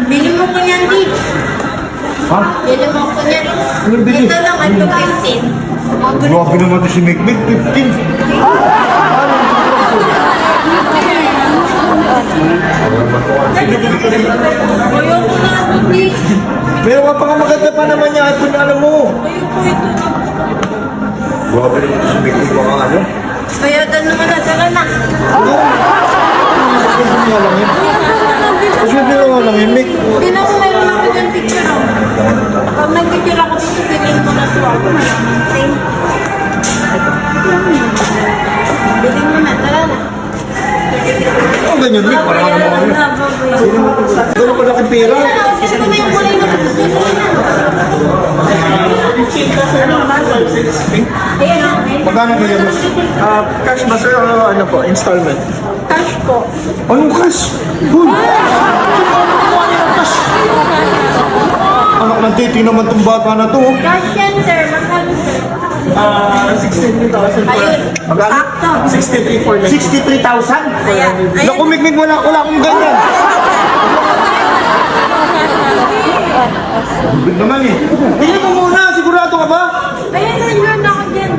Bili mo ko yan, Di. Ha? Bili mo ko yan. Anong bili? Ito lang, ito 15. Grabe naman to si Mikmik, 15. Ayoko na, Di. Meron ka pa nga maganda pa naman niya, iPhone na alam mo. Ayoko ito. Grabe naman to si Mikmik, baka ano? Kaya doon naman na, tara na. Kasi nga lang yun. Kasi nga lang yun, Mik. Hindi na ako meron ako dyan picture. Oh. Pag nag-picture ako dito, bilhin mo na ito ako. Bilhin mo na, tara na. Ang ganyan, Mik. Parang ano naman yun. Gano'n ko laki pera. Kasi ko na yung kulay na gusto na. Ayan o. Magkano kaya mo? Cash ba sir o ano po, installment? Cash po. Anong cash? Uy! Anak ng titi naman tong bata na to. Cash yan, sir. Magkano, sir? 63,000 po. Ayun. Magkano? Sakto. 63 for 63,000? Ayan. Naku, Mikmik, wala akong ganyan. Big naman eh. Tingnan mo muna, sigurado ka ba? Ayan, nandiyan ako dyan.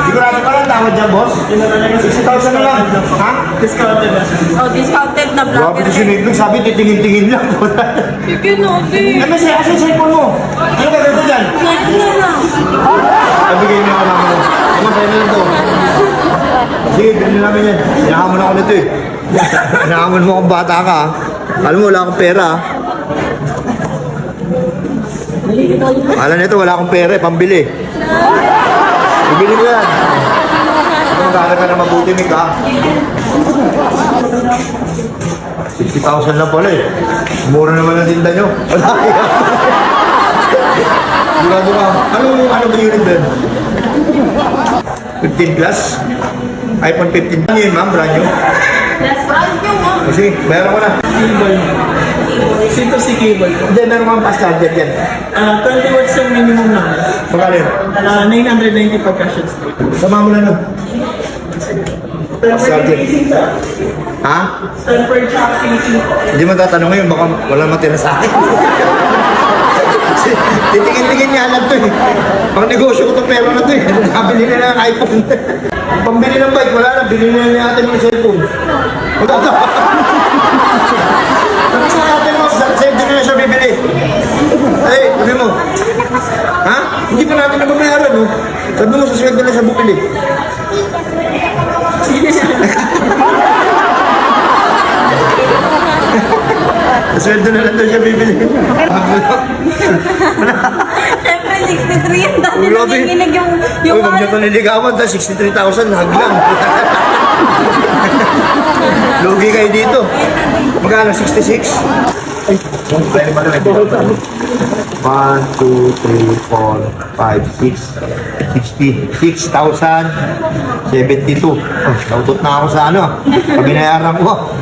Sigurado ka lang, tawad dyan, boss? 60,000 na lang. Ha? Discounted na sir. Oh, discounted na Grabe vlogger. to si Mikmik, sabi titingin-tingin lang. Sige na, okay. Ano siya, asa yung cellphone mo? Ano ka ganda dyan? Sige na lang. Pabigay niyo ako namin mo. Ano sa'yo na lang to? Sige, bilhin namin yan. Hinahamon ako nito eh. Hinahamon mo akong bata ka ha. Alam mo, wala akong pera ha. Alam nito, wala akong pera eh, pambili. Bibili ko yan. Magkano ka na mabuti, Mik ha? 60,000 lang pala eh. Mura naman ang tinda nyo. Wala yan. Sigurado ka. Ano ba unit din? 15 plus? iPhone 15. Ano yun, ma'am? Brand new? That's right, yung mo. Kasi, meron ko na. Cable. C2C cable po. Hindi, meron kang fast charger yan. 20 watts yung minimum namin. Magkano yun? 990 per cash and street. Sama mo na nun. Fast charger. Ha? Sir, per track facing po. Hindi mo tatanong ngayon, baka wala matira sa akin. Kasi titingin-tingin niya alam to eh. Pang negosyo ko itong pera na to eh. Nakabili na ng iPhone. Ang pambili ng bike, wala na. Bili na niya natin ng cellphone. Wala ka. Sabi sa natin mo, save din na siya bibili. Ay, sabi mo. Ha? Hindi pa natin nababayaran, no? Sabi mo, sa sweldo na siya bumili. Sweldo na lang daw siya bibili. Siyempre, 63 yan. Dati Grabe. nanginginig yung... Uy, huwag niyo ito niligawan. 63,000, haglang. Lugi kayo dito. Magkano? 66? Ay, pwede ba naman? 1, 2, 3, 4, 5, 6. 6,072. Oh, nautot na ako sa ano. Pabinayaran ko.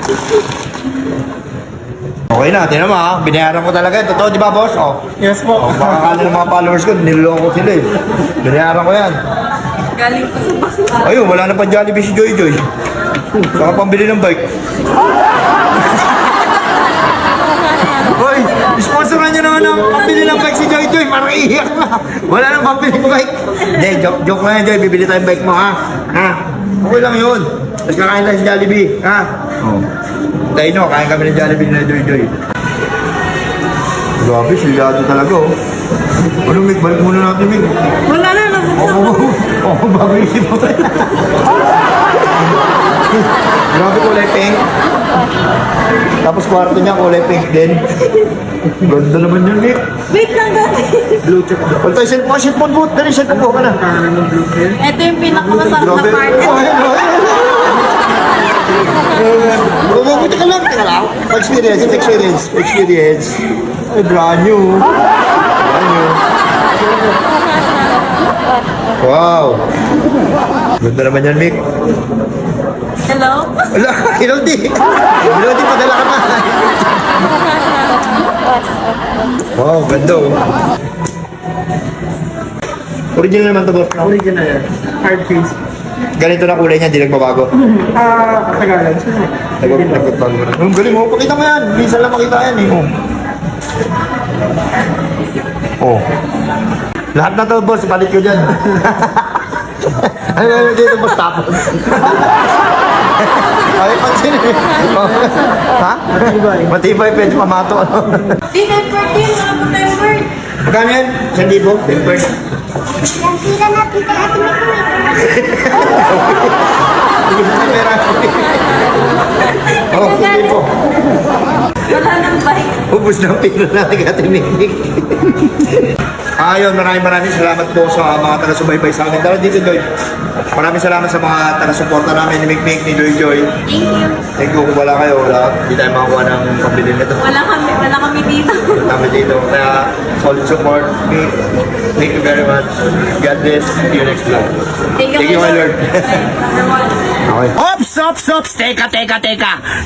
Okay na, tinan mo ha. Binayaran ko talaga. Totoo, di ba, boss? Oh. Yes po. Oh, baka kala ng mga followers ko, niloloko sila eh. Binayaran ko yan. Galing ko sa bus. Ayun, wala na pa Jollibee si Joy Joy. Saka pambili ng bike. Hoy, sponsoran nyo naman ng pambili ng bike si Joy Joy. Parang iiyak na. Wala nang pambili ng bike. Hindi, joke lang yan Joy. Bibili tayong bike mo ha. Ha? Okay lang yun. Tapos kakain tayo sa Jollibee. Ha? Oo. Tayo no, kain kami ng Jollibee na Joy Joy. Grabe, silyado talaga oh. Ano, Mick? Balik muna natin, Mick. Wala na, nabuksan ko. Oo, bago isip mo tayo. Grabe kulay pink. Tapos kwarto niya kulay pink din. Ganda naman yun, Nick. Wait lang dati. Bluetooth. Pag tayo cellphone boot. Dali, cellphone po ka na. Ito yung pinakamasarap na Grabe. part. Oh, ayan, oh, ayan. Buti ka lang. Teka lang. Experience. Ay, brand new. Wow. Ganda naman yan, Mick. Hello? Wala, Hilodi. Hilodi, padala ka na. Wow, ganda oh. Original naman to, boss. Original yan. Hard case. Ganito na kulay niya, hindi nagbabago. Tagalan. Nagbabago na. Ang galing mo, pakita mo yan. Minsan lang makita yan eh. Oh. Lahat na to, boss. Palit ko dyan. Ano dito, boss? Tapos. Ay, pansin eh. Ha? Matibay, pwede pamato. Di, tempered din. Mga po tempered. Magkano yan? 1,000? Tempered. Yang tira natin kay Ate Mikuy. Hindi mo na pera. Oh, 1,000. Wala nang bike. Ubus na ang pera natin kay Ate Mikmik. Ayun, maraming salamat po sa mga taga-subaybay sa amin. Tara dito, Joy. Maraming salamat sa mga taga-suporta namin ni Mikmik, ni Joy. Thank you. Thank you. Kung wala kayo, hindi tayo makakuha ng pambili nito. Wala kami dito. Kami dito. Kaya, solid support. Thank you very much. God bless. See you next vlog. Thank you, my Lord. Okay. Ops! Teka.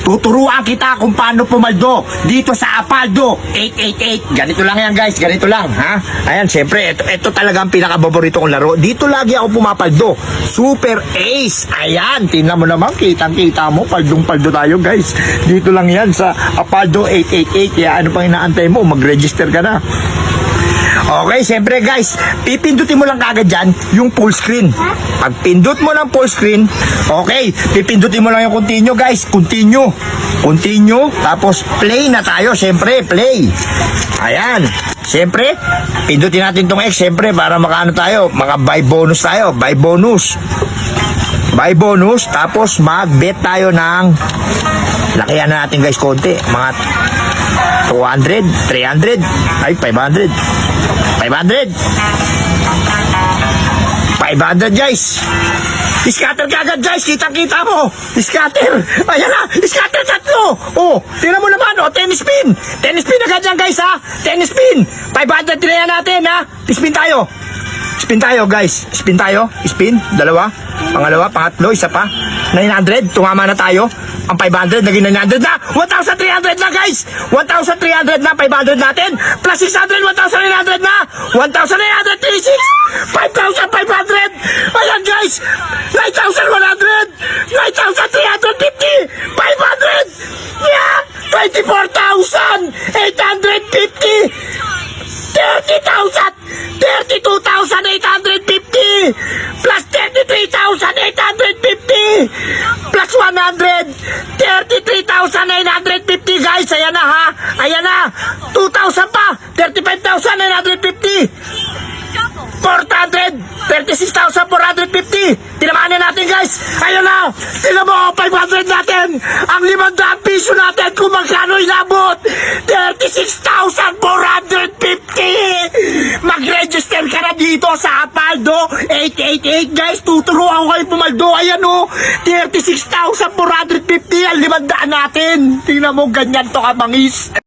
Tuturuan kita kung paano pumaldo dito sa Apaldo 888. Ganito lang yan, guys. Ganito lang, ha? Ayan, syempre, ito talaga ang pinakababorito kong laro. Dito lagi ako pumapaldo. Super Ace. Ayan, tingnan mo naman. Kitang-kita mo. Paldong-paldo tayo, guys. Dito lang yan sa Apaldo 888. Kaya ano pang inaantay mo? Mag-register ka na. Okay, siyempre guys, pipindutin mo lang kagad dyan yung full screen. Pag pindot mo ng full screen, okay, pipindutin mo lang yung continue guys, continue, tapos play na tayo, siyempre, play. Ayan, siyempre, pindutin natin tong X, siyempre, para makaano tayo, buy bonus tayo, buy bonus, tapos mag-bet tayo ng, lakihan na natin guys konti, mga 200, 300, ay 500 guys. Scatter kagad guys, kitang-kita mo. Scatter. Ayan na, scatter tatlo. Oh, tingnan mo naman, oh, 10 spin agad yan guys ha. 10 spin. 500 tinayan natin ha. Spin tayo guys. Spin, dalawa, pangalawa, pangatlo, isa pa. 900, tumama na tayo. Ang 500, naging 900 na. 1,300 na guys. 1,300 na, 500 natin. Plus 600, 1,900 na. 1,936. 5,500. Ayan guys. 9,100. 9,350. 500. Yeah. 24,850. 30,000. 32,850 plus 33,850 plus 100 33,950 guys, ayan na ha, ayan na 2,000 pa, 35,950 400 36,450 tinamaan na natin guys, ayan na, tingnan mo 500 natin, ang 500 piso natin kung magkano inabot 36,450. Mag-register ka na dito sa Apaldo 888 guys, tuturuan ko kayo pumaldo, ayan o 36,450 ang 500 natin, tingnan mo ganyan to kabangis.